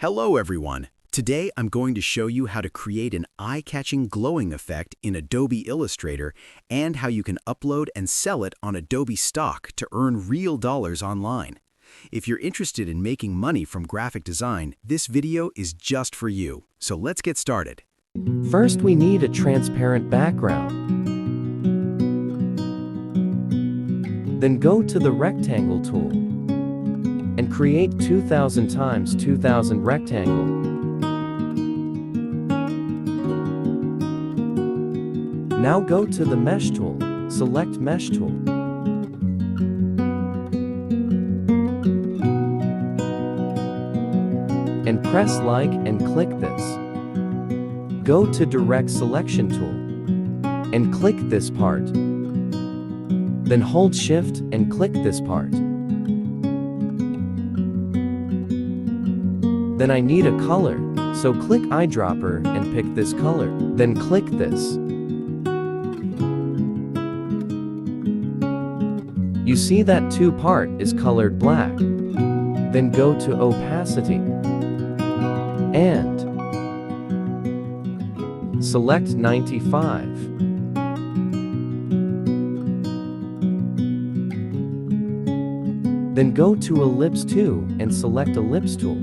Hello everyone! Today I'm going to show you how to create an eye-catching glowing effect in Adobe Illustrator and how you can upload and sell it on Adobe Stock to earn real dollars online. If you're interested in making money from graphic design, this video is just for you. So let's get started. First, we need a transparent background. Then go to the rectangle tool and create 2000 times 2000 rectangle. Now go to the mesh tool, select mesh tool. And press like and click this. Go to direct selection tool and click this part. Then hold shift and click this part. Then I need a color, so click eyedropper and pick this color. Then click this. You see that two part is colored black. Then go to opacity and select 95. Then go to ellipse 2 and select ellipse tool.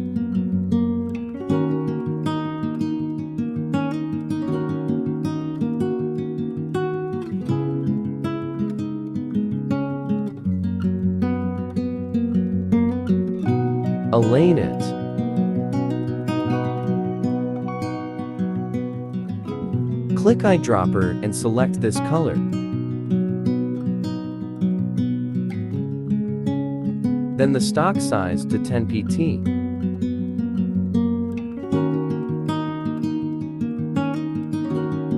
Align it. Click eyedropper and select this color. Then the stock size to 10 pt.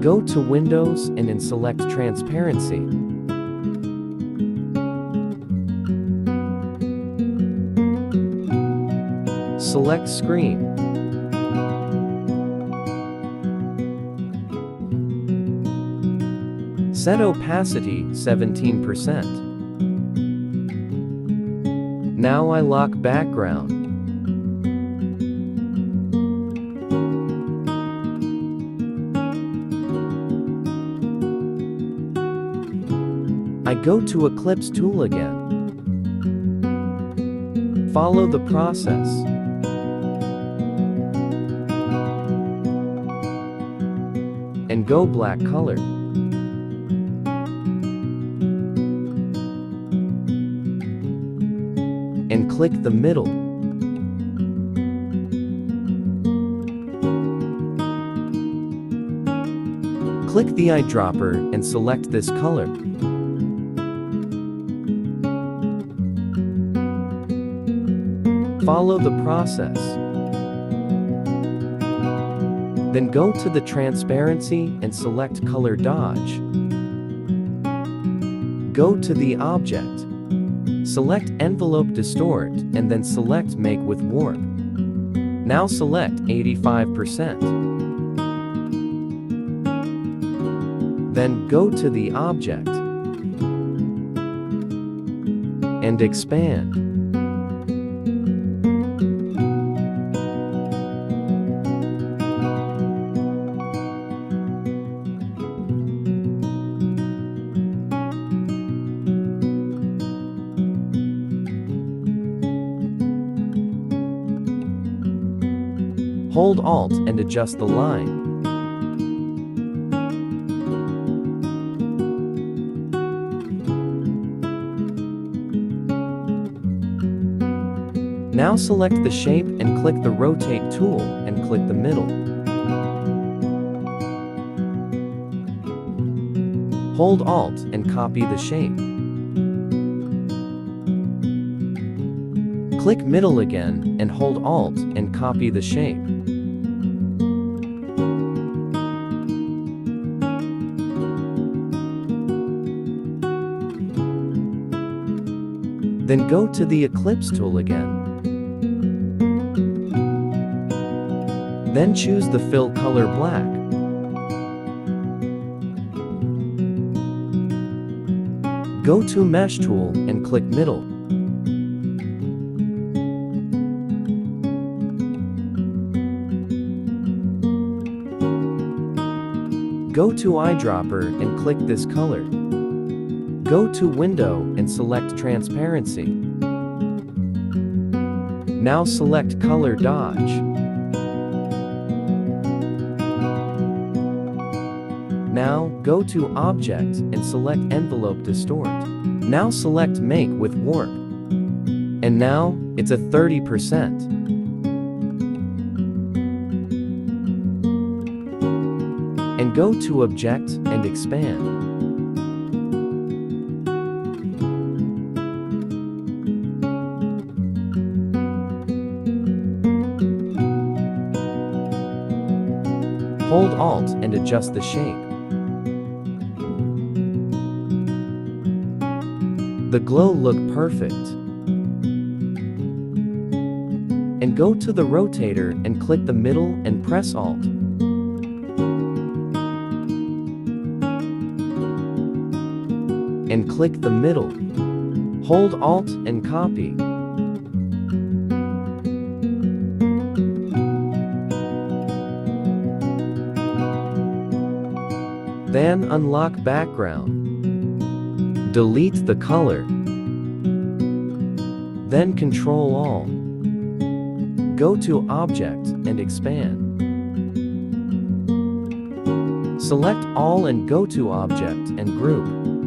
Go to Windows and then select Transparency. Select Screen. Set opacity 17%. Now I lock background. I go to Eclipse tool again. Follow the process. And go black color. And click the middle. Click the eyedropper and select this color. Follow the process. Then go to the transparency and select color dodge. Go to the object. Select envelope distort and then select make with warp. Now select 85%. Then go to the object and expand. Hold Alt and adjust the line. Now select the shape and click the Rotate tool and click the middle. Hold Alt and copy the shape. Click middle again and hold Alt and copy the shape. Then go to the Ellipse tool again. Then choose the fill color black. Go to Mesh tool and click middle. Go to eyedropper and click this color. Go to Window and select Transparency. Now select Color Dodge. Now go to Object and select Envelope Distort. Now select Make with Warp. And now, it's a 30%. And go to Object and Expand. Hold Alt and adjust the shape. The glow look perfect. And go to the rotator and click the middle and press Alt. And click the middle. Hold Alt and copy. Then unlock background. Delete the color. Then Control All. Go to Object and Expand. Select All and go to Object and Group.